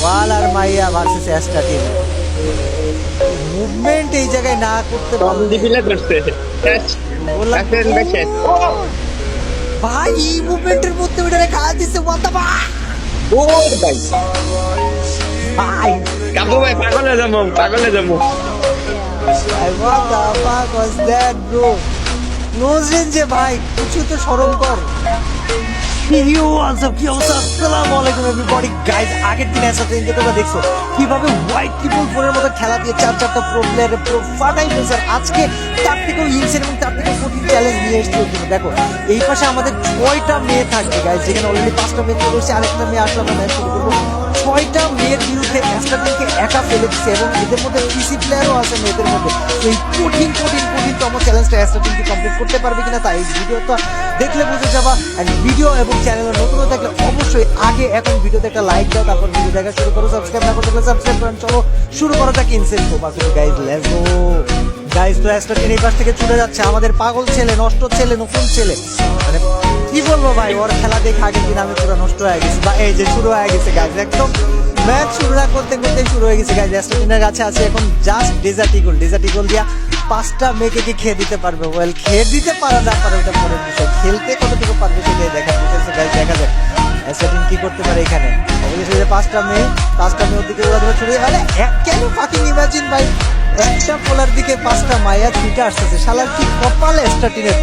ওয়াল আর মাইয়া versus astatine. Movement এই জায়গায় না করতে পারলে ভাই এই মুভমেন্টের মধ্যে ওইটারে খাওয়া দিছে ওয়াটা ভাই কাবু ভাই পাগলে যাবো ভাই what the fuck was that bro? নোজেন যে ভাই কিছু তো শরম কর। কি অবস্থা? আসসালামু আলাইকুম এভরিবডি গাইস, আগের দিন অ্যাসাসিন যে তোমরা দেখছো কিভাবে হোয়াইট ট্রিপল ফোরের মতো খেলা দিয়ে চারটা প্রো প্লেয়ারের প্রো ফাটাই ফেলছে। আজকে তার থেকেও ইনসেন এবং তার থেকে কঠিন চ্যালেঞ্জ নিয়ে এসেছি ওখানে। দেখো এই পাশে আমাদের 6টা মেয়ে থাকবে গাইস, যেখানে অলরেডি 5টা মেয়ে চলে এসেছে, আরেকটা মেয়ে আসলে আমরা ম্যাচ শুরু করবো। 6টা মেয়ের বিরুদ্ধে অ্যাস্টাটিনকে একা ফেলে দিচ্ছে এবং এদের মধ্যে পিসি প্লেয়ারও আছে মেয়েদের মধ্যে। তো এই কঠিনতম চ্যালেঞ্জটা অ্যাস্টাটিন কি কমপ্লিট করতে পারবে কিনা তাই এই ভিডিওটা দেখলে বুঝে যাবা। অ্যান্ড ভিডিও এবং চ্যানেলে নতুন থাকলে অবশ্যই আগে এখন ভিডিওতে একটা লাইক দাও, তারপর ভিডিও দেখা শুরু করো। সাবস্ক্রাইব না করতে সাবস্ক্রাইব করেন। চলো শুরু করা যাক insane focus guys, let's go guys. তো অ্যাস্টাটিন এই পাশ থেকে ছুটে যাচ্ছে, আমাদের পাগল ছেলে, নষ্ট ছেলে, নতুন ছেলে, মানে কি বলবো ভাই, ওর খেলা দেখে আগের দিন আমি পুরো নষ্ট হয়ে গেছি। বা এই যে শুরু হয়ে গেছে গাইস, একদম ম্যাচ শুরু না করতে শুরু হয়ে গেছে গাইস। অ্যাস্টাটিনের কাছে আছে এখন জাস্ট ডেজার্ট ইগল দিয়া 5টা মেয়েকে কি খেয়ে দিতে পারবে? ওয়েল খেয়ে দিতে পারে না পারে ওটা পরের বিষয়, খেলতে কতটুকু পারবে সেটাই দেখার বিষয় গাইস। দেখা যাক অ্যাস্টাটিন কি করতে পারে এখানে। অবশ্যই যে 5টা মেয়ে ওর দিকে ওরা ধরে ছড়িয়ে, আরে কেন ফাকিং ইমাজিন ভাই, একটা পোলার দিকে 5টা মায়া ছুটে আসতেছে। শালার কি কপালে অ্যাস্টাটিনের,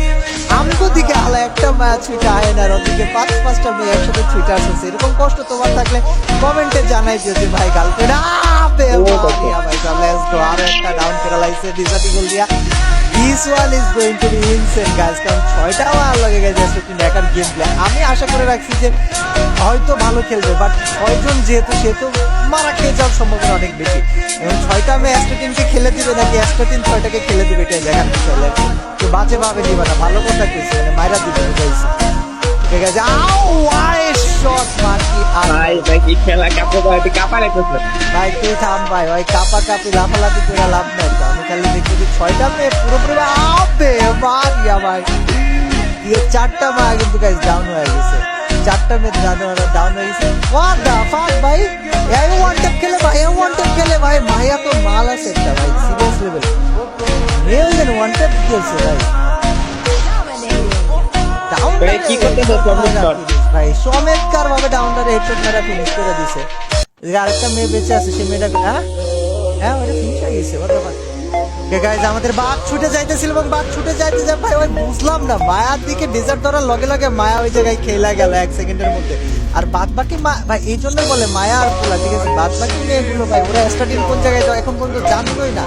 আমগো দিকে আলা একটা মায়া ছুটে আয় না, ওর দিকে 5টা মেয়ে একসাথে ছুটে আসতেছে। এরকম কষ্ট তোমার থাকলে কমেন্টে জানাই দিও যে ভাই গার্লফ্রেন্ড ভাই লেটস গো। আরো একটা ডাউন করে লাইছে ডিজার্ট ইগল দিয়া। This one is going to be insane guys, কারণ 6টা আমার লাগে গেছে অ্যাস্টাটিন একার গেম প্লে। আমি আশা করে রাখছি যে হয়তো ভালো খেলবে, বাট 6জন যেহেতু সে তো মারা খেয়ে যাওয়ার সম্ভাবনা অনেক বেশি। এবং 6টা মেয়ে অ্যাস্টাটিনকে খেলে দিবে নাকি অ্যাস্টাটিন 6টাকে খেলে দিবে এটাই দেখার বিষয়। তো বাজে ভাবে নিবা না, ভালো কথা কইছি, মানে মাইরা দিবে বুঝাইছি। ঠিক আছে, আও ওয়াই শট মারকি ভাই কি খেলা কাপু ভাই কাপারে করছে ভাই, তুই থাম ভাই, ওই কাপি লাফালাফি করে লাভ নাই তো। আমি খালি দেখি যে 6টা মেয়ে পুরোপুরি আবে মারিয়া ভাই। 4টা মায়া কিন্তু গাইস ডাউন হয়ে গেছে, 4টা মেয়ে ডাউন হয়ে গেছে। হোয়াট দা ফাক ভাই, এই ওয়ান ট্যাপ খেলে ভাই, মায়া তো মাল আছে একটা ভাই, সিরিয়াস লেভেল। মেয়ে যেন ওয়ান ট্যাপ খেলছে ভাই, ভাই কি করতে ভাই চমৎকার ভাবে ডাউনটারে হেডশট মেরা ফিনিশ করে দিছে। আরেকটা মেয়ে বেঁচে আছে, সেই মেয়েটা ওটা ফিনিশ হয়ে গেছে। গাইস আমাদের বাঘ ছুটে যাইতেছিল এবং বাঘ ছুটে যাইতে যা ভাই, ওই বুঝলাম না মায়ার দিকে ডেজার্ট ধরার লগে মায়া ওই জায়গায় খেলা গেল 1 সেকেন্ডের মধ্যে। আর বাদ বাকি ভাই এই জন্যই বলে মায়া আর পোলা, ঠিক আছে, বাদ বাকি মেয়েগুলো ভাই ওরা অ্যাস্টাটিন কোন জায়গায় এখন পর্যন্ত জানতোই না।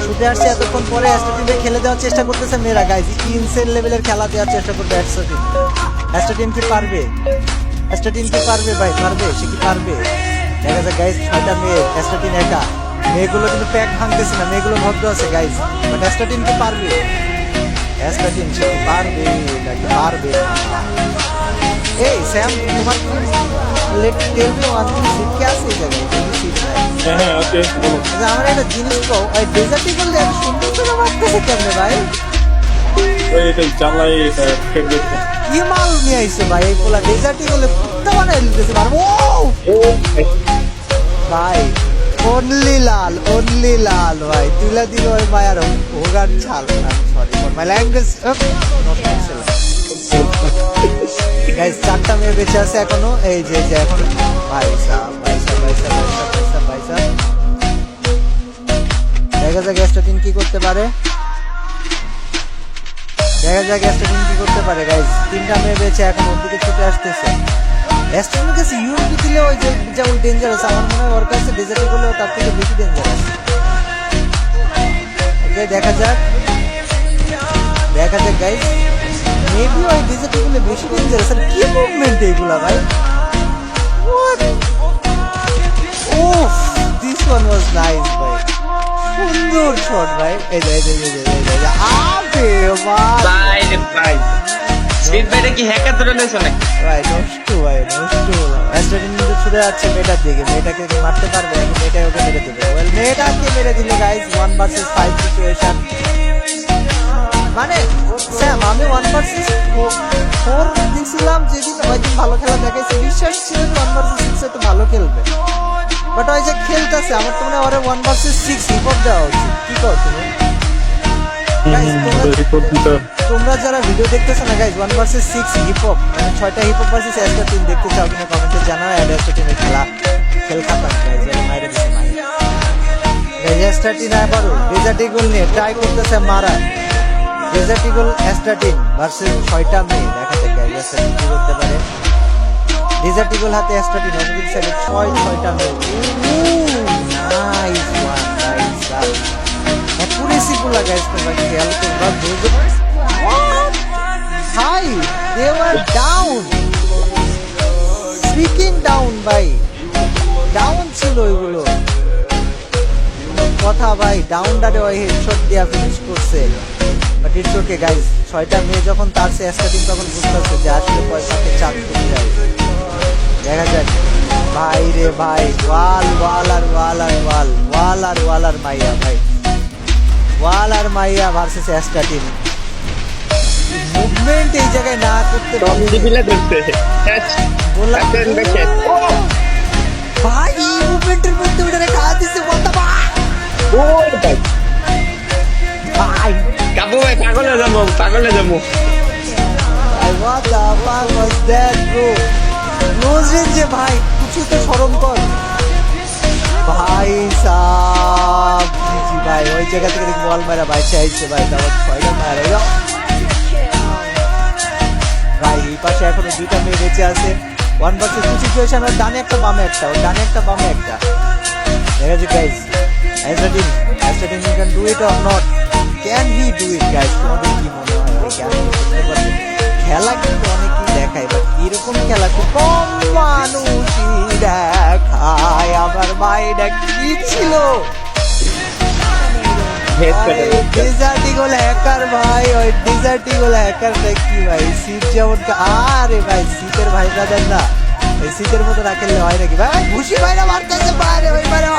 ছুটে আসছে এতক্ষণ পরে অ্যাস্টাটিনকে খেলে দেওয়ার চেষ্টা করতেছে মেয়েরা গাইজ, ইনসেন লেভেলের খেলা দেওয়ার চেষ্টা করবে অ্যাস্টাটিন কি পারবে? ভাই পারবে? সে কি পারবে? দেখা যায় গাইজ 6টা মেয়ে, অ্যাস্টাটিন একা। মেয়েগুলো কিন্তু প্যাক ভাঙতেছে না, মেয়েগুলো ভদ্র আছে গাইজ, বাট অ্যাস্টাটিন কি পারবে? অ্যাস্টাটিন সে কি পারবে নাকি পারবে? এই স্যাম তোমার let tell me one thing, seat কে আছে এই জায়গায়? হ্যাঁ ওকে বলো। আমরা একটা জিনিস কও, ওই ডেজার্ট ইগল এত সুন্দর করে মারতেছে কেমনে ভাই? ওই এটা চালাই ফেভারিট কি মাল নিয়ে আইছে ভাই, এই পোলা ডেজার্ট ইগলে কুত্তা বানাই দিতেছে আর ও ভাই অনলি লাল ভাই, তুলা দিল ওই মায়ার হোগার ছাল। Sorry for my language. Guys 4টা মেয়ে বেঁচে আছে এখনো, এই যে এখন ভাই সাহেব দেখা যাক অ্যাস্টাটিন কি করতে পারে। গাইস 3টা মেয়ে বেঁচে এখন ওর দিকে ছুটে আসতেছে। অ্যাস্টাটিনের কাছে ইউএমপি দিলে ওই যে যেমন ডেঞ্জারাস, আমার মনে হয় ওর কাছে ডেজার্ট করলেও তার থেকে বেশি ডেঞ্জারাস। দেখা যাক গাইস, মেবি ওই ডেজার্ট গুলো বেশি ডেঞ্জারাস। আর কি মুভমেন্ট এইগুলা ভাই, ওফ দিস ওয়ান ওয়াজ নাইস ভাই, সুন্দর শট ভাই। এই যে আবে ভাই স্পিড বাইরে কি হ্যাকার ধরে নিয়েছো নাকি ভাই? নষ্ট অ্যাস্টাটিন কিন্তু ছুটে যাচ্ছে মেয়েটার দিকে, মেয়েটাকে মারতে পারবে নাকি? মেয়েটাই ওকে মেরে দেবে। ওয়েল মেয়েটাকে মেরে দিল গাইস, 1 ভার্সেস 5 সিচুয়েশন। মানে স্যাম আমি 1 ভার্সেস 4 দিছিলাম যেদিন, ওই দিন ভালো খেলা দেখাইছে, বিশ্বাস ছিল 1 ভার্সেস 6 তো ভালো খেলবে। আছে, আমার তো মনে হয় ওরে 1 ভার্সেস 6 হিপ হপ দেওয়া উচিত। কি কর তুমি গাইস? তোমরা যারা ভিডিও দেখতেছো না গাইস, 1 ভার্সেস 6 হিপ হপ মানে 6টা হিপ হপ ভার্সেস একটা টিম দেখতে চাও কিনা কমেন্টে জানাও। অ্যাড একটা টিমের খেল খাতাম গাইস, এর মাইরে দিছে মাইরে গাইস। এস্টাটিন আবারও ডেজার্ট ইগল নিয়ে ট্রাই করতেছে মারা। ডেজার্ট ইগল এস্টাটিন ভার্সেস 6টা মেয়ে, দেখা যাক গাইস এস্টাটিন কি করতে পারে। ডেজার্ট ইগল হাতে এস্টাটিন, অপোজিট সাইডে 6টা মেয়ে। Nice one, nice one. Accuracy গুলা গাইস তোমরা খেয়াল করবা। High they were down, freaking down ভাই, ডাউন ছিল ওইগুলো কথা ভাই। ডাউনটারে ওই হেডশট দিয়া ফিনিশ করছে, বাট ইটস ওকে গাইস। 6টা মেয়ে যখন তার সে স্টার্টিং তখন বুঝতেছে যে আসলে পয়সাকে চাপ করে যায়। দেখা যাক ভাই রে ভাই, ওয়াল ওয়াল আর ওয়াল আর ওয়াল, ওয়াল আর ওয়াল আর মাইয়া ভাই, ওয়াল আর মাইয়া ভার্সেস স্টার্টিং। মুভমেন্ট এই জায়গায় না করতে বললাম ভাই, এই মুভমেন্টের মধ্যে ওটারে খা দিছে বলতা ভাই। কাবু ভাই পাগলে যাবো। What the fuck was that bro? Close range এ ভাই, কিছু তো শরম কর ভাই সাব। জি ভাই ওই জায়গা থেকে বল মারা ভাই চাইছে ভাই, তারপর 6টা মারা গেল ভাই। এই পাশে এখনো 2টা মেয়ে বেঁচে আছে। 1 ভার্সেস 2 সিচুয়েশন, ওর ডানে একটা বামে একটা, ওর ডানে একটা বামে একটা। দেখা যাক গাইস, এস্টাটিন you can do it or not, can he do it guys? তোমাদের কি মনে হয় ক্যান হি করতে পারবে? খেলা কিন্তু অনেকেই দেখায়, বাট এরকম খেলা খুব কম মানুষই দেখায়। আমার মাইন্ডটা কি ছিল ডেজার্ট ইগল হ্যাকার ভাই, ওই ডেজার্ট ইগল হ্যাকারটা কি ভাই? সিট যেমন আরে ভাই সিটের ভাই ব্রাদার না, এই সিটের মতো রাখলে হয় নাকি ভাই? ঘুষি ভাইরা মারতেছে বাইরে, ওই বাইরে